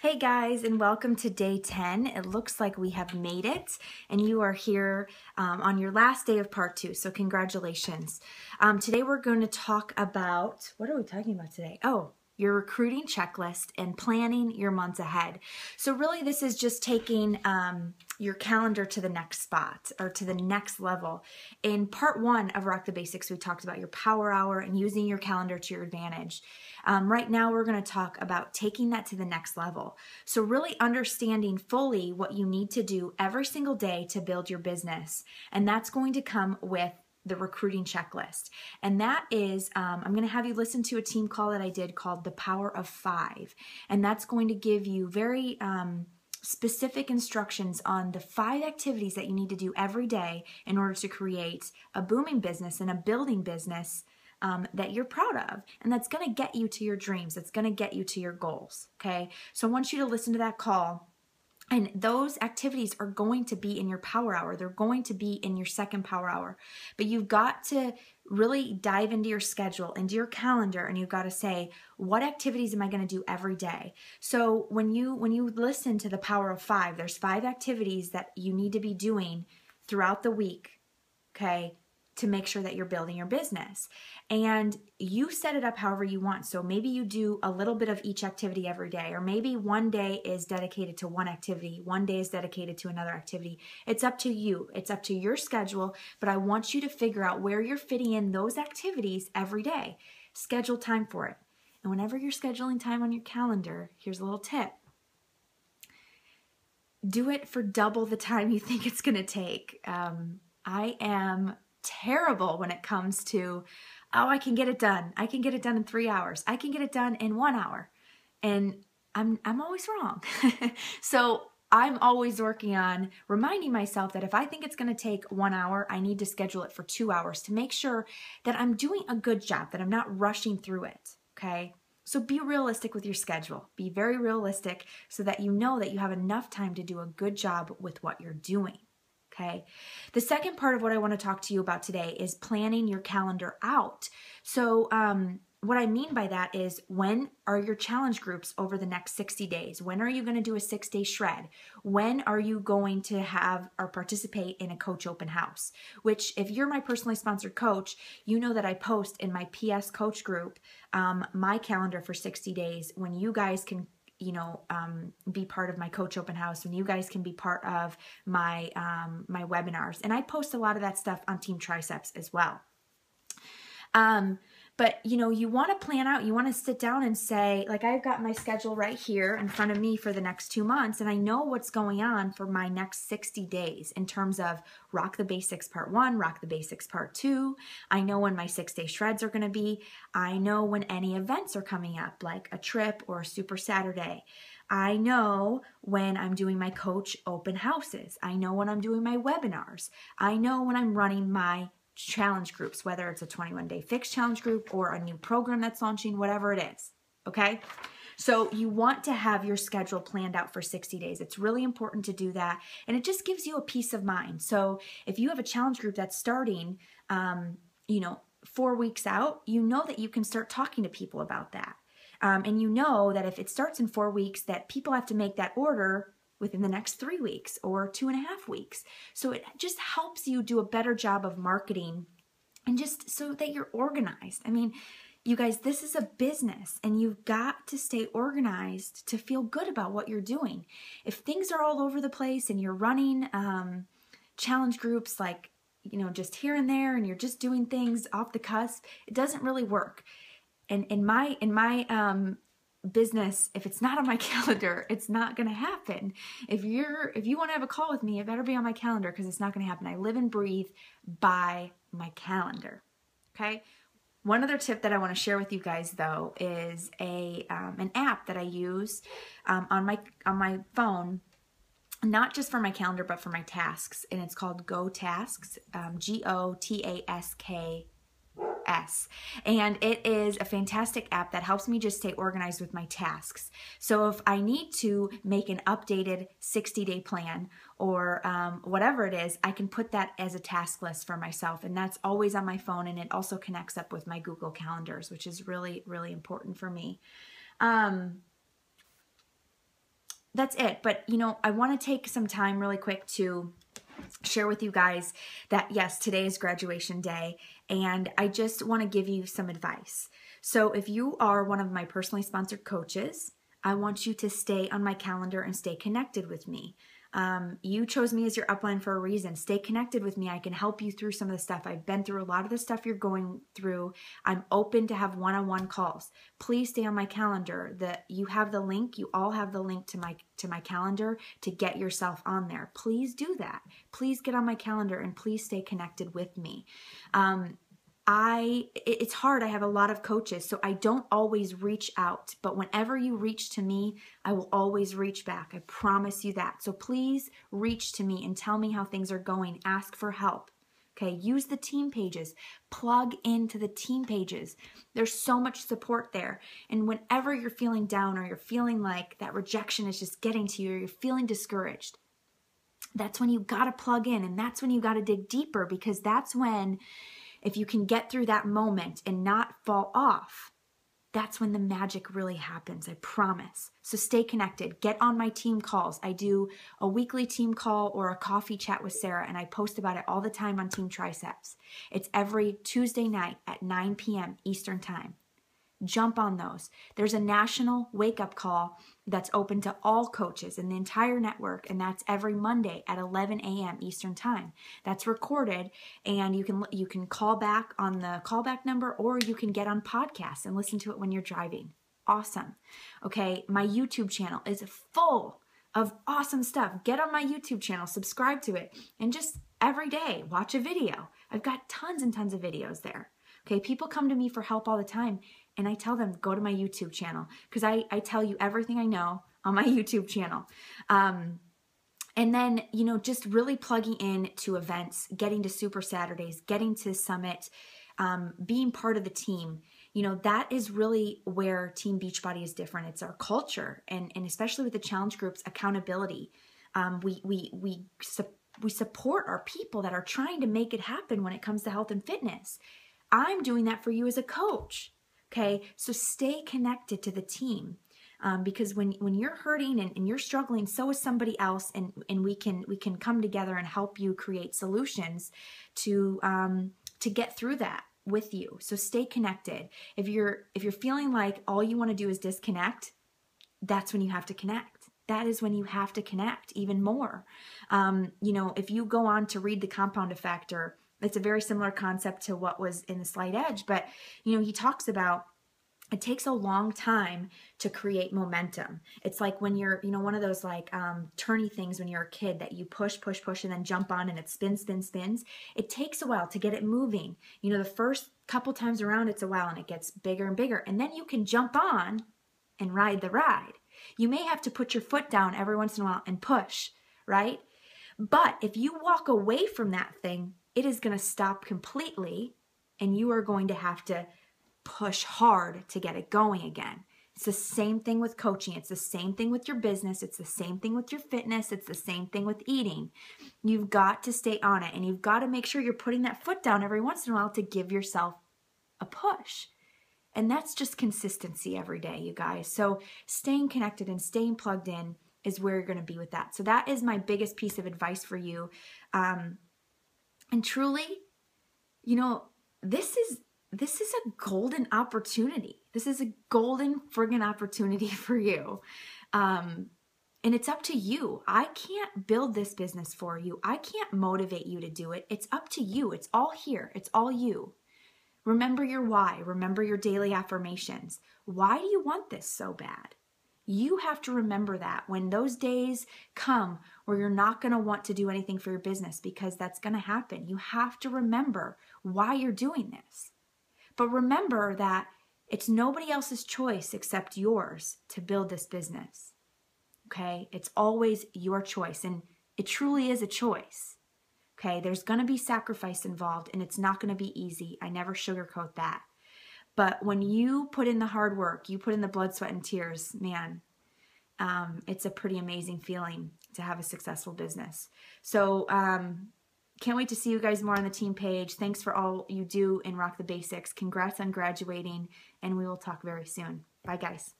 Hey guys, and welcome to day 10. It looks like we have made it, and you are here on your last day of part 2, so congratulations. Today we're going to talk about, what are we talking about today? Oh, your recruiting checklist and planning your months ahead. So really this is just taking your calendar to the next spot or to the next level. In part 1 of Rock the Basics, we talked about your power hour and using your calendar to your advantage. Right now we're going to talk about taking that to the next level. So really understanding fully what you need to do every single day to build your business. And that's going to come with the recruiting checklist. And that is, I'm going to have you listen to a team call that I did called The Power of 5. And that's going to give you very specific instructions on the 5 activities that you need to do every day in order to create a booming business and a building business that you're proud of, and that's going to get you to your dreams. That's going to get you to your goals. Okay. So I want you to listen to that call, and those activities are going to be in your power hour. They're going to be in your second power hour, but you've got to really dive into your schedule, into your calendar, and you've got to say, what activities am I going to do every day? So when you listen to the Power of 5, there's 5 activities that you need to be doing throughout the week. Okay, to make sure that you're building your business. And you set it up however you want. So maybe you do a little bit of each activity every day, or maybe one day is dedicated to one activity, one day is dedicated to another activity. It's up to you. It's up to your schedule, but I want you to figure out where you're fitting in those activities every day. Schedule time for it. And whenever you're scheduling time on your calendar, here's a little tip. Do it for double the time you think it's going to take. I am terrible when it comes to, oh, I can get it done. I can get it done in 3 hours. I can get it done in 1 hour. And I'm always wrong. So I'm always working on reminding myself that if I think it's going to take 1 hour, I need to schedule it for 2 hours to make sure that I'm doing a good job, that I'm not rushing through it. Okay. So be realistic with your schedule. Be very realistic so that you know that you have enough time to do a good job with what you're doing. Okay. The second part of what I want to talk to you about today is planning your calendar out. So what I mean by that is, when are your challenge groups over the next 60 days? When are you going to do a 6-day shred? When are you going to have or participate in a coach open house? Which, if you're my personally sponsored coach, you know that I post in my PS coach group my calendar for 60 days when you guys can be part of my coach open house, when you guys can be part of my my webinars. And I post a lot of that stuff on Team Triceps as well. But you want to plan out, you want to sit down and say, like, I've got my schedule right here in front of me for the next 2 months, and I know what's going on for my next 60 days in terms of Rock the Basics Part 1, Rock the Basics Part 2. I know when my 6-day shreds are going to be. I know when any events are coming up, like a trip or a Super Saturday. I know when I'm doing my coach open houses. I know when I'm doing my webinars. I know when I'm running my challenge groups, whether it's a 21-day fixed challenge group or a new program that's launching, whatever it is. Okay. So you want to have your schedule planned out for 60 days. It's really important to do that. And it just gives you a peace of mind. So if you have a challenge group that's starting, 4 weeks out, you know that you can start talking to people about that. And you know that if it starts in 4 weeks, that people have to make that order within the next 3 weeks or 2.5 weeks. So it just helps you do a better job of marketing, and just so that you're organized. I mean, you guys, this is a business, and you've got to stay organized to feel good about what you're doing. If things are all over the place and you're running challenge groups like, just here and there, and you're just doing things off the cusp, it doesn't really work. And in my business, if it's not on my calendar, it's not going to happen. If you want to have a call with me, it better be on my calendar, because it's not going to happen. I live and breathe by my calendar. Okay. One other tip that I want to share with you guys, though, is an app that I use on my phone, not just for my calendar, but for my tasks. And it's called Go Tasks, GOTASK. And it is a fantastic app that helps me just stay organized with my tasks. So if I need to make an updated 60-day plan or whatever it is, I can put that as a task list for myself, and that's always on my phone, and it also connects up with my Google Calendars, which is really, really important for me. that's it. But, you know, I want to take some time really quick to share with you guys that yes, today is graduation day, and I just want to give you some advice. So if you are one of my personally sponsored coaches, I want you to stay on my calendar and stay connected with me. You chose me as your upline for a reason. Stay connected with me. I can help you through some of the stuff. I've been through a lot of the stuff you're going through. I'm open to have one-on-one calls. Please stay on my calendar. You have the link. You all have the link to my calendar to get yourself on there. Please do that. Please get on my calendar and please stay connected with me. It's hard. I have a lot of coaches, so I don't always reach out, but whenever you reach to me, I will always reach back. I promise you that. So please reach to me and tell me how things are going. Ask for help. Okay. Use the team pages, plug into the team pages. There's so much support there. And whenever you're feeling down or you're feeling like that rejection is just getting to you or you're feeling discouraged, that's when you got to plug in, and that's when you got to dig deeper, because that's when, if you can get through that moment and not fall off, that's when the magic really happens, I promise. So stay connected. Get on my team calls. I do a weekly team call or a coffee chat with Sarah, and I post about it all the time on Team Triceps. It's every Tuesday night at 9 p.m. Eastern Time. Jump on those. There's a national wake-up call that's open to all coaches in the entire network, and that's every Monday at 11 a.m. Eastern Time. That's recorded, and you can call back on the callback number, or you can get on podcasts and listen to it when you're driving. Awesome. Okay, my YouTube channel is full of awesome stuff. Get on my YouTube channel, subscribe to it, and just every day watch a video. I've got tons and tons of videos there. Okay, people come to me for help all the time, and I tell them, go to my YouTube channel, because I tell you everything I know on my YouTube channel. And then, you know, just really plugging in to events, getting to Super Saturdays, getting to Summit, being part of the team. You know, that is really where Team Beachbody is different. It's our culture, and especially with the challenge groups, accountability. We support our people that are trying to make it happen when it comes to health and fitness. I'm doing that for you as a coach. Okay, so stay connected to the team, because when you're hurting and you're struggling, so is somebody else, and we can come together and help you create solutions to get through that with you. So stay connected. If you're feeling like all you want to do is disconnect, that's when you have to connect. That is when you have to connect even more. You know, if you go on to read The Compound Effect, or it's a very similar concept to what was in the Slight Edge, but, you know, he talks about it takes a long time to create momentum. It's like when you're, you know, one of those like turny things when you're a kid that you push, and then jump on and it spins. It takes a while to get it moving. You know, the first couple times around, it's a while, and it gets bigger and bigger. And then you can jump on and ride the ride. You may have to put your foot down every once in a while and push, right? But if you walk away from that thing, it is going to stop completely, and you are going to have to push hard to get it going again. It's the same thing with coaching. It's the same thing with your business. It's the same thing with your fitness. It's the same thing with eating. You've got to stay on it, and you've got to make sure you're putting that foot down every once in a while to give yourself a push. And that's just consistency every day, you guys. So staying connected and staying plugged in is where you're going to be with that. So that is my biggest piece of advice for you. And truly, you know, this is a golden opportunity. This is a golden friggin' opportunity for you. And it's up to you. I can't build this business for you. I can't motivate you to do it. It's up to you. It's all here. It's all you. Remember your why. Remember your daily affirmations. Why do you want this so bad? You have to remember that when those days come where you're not going to want to do anything for your business, because that's going to happen. You have to remember why you're doing this. But remember that it's nobody else's choice except yours to build this business. Okay? It's always your choice, and it truly is a choice. Okay? There's going to be sacrifice involved, and it's not going to be easy. I never sugarcoat that. But when you put in the hard work, you put in the blood, sweat, and tears, man, it's a pretty amazing feeling to have a successful business. So can't wait to see you guys more on the team page. Thanks for all you do in Rock the Basics. Congrats on graduating, and we will talk very soon. Bye, guys.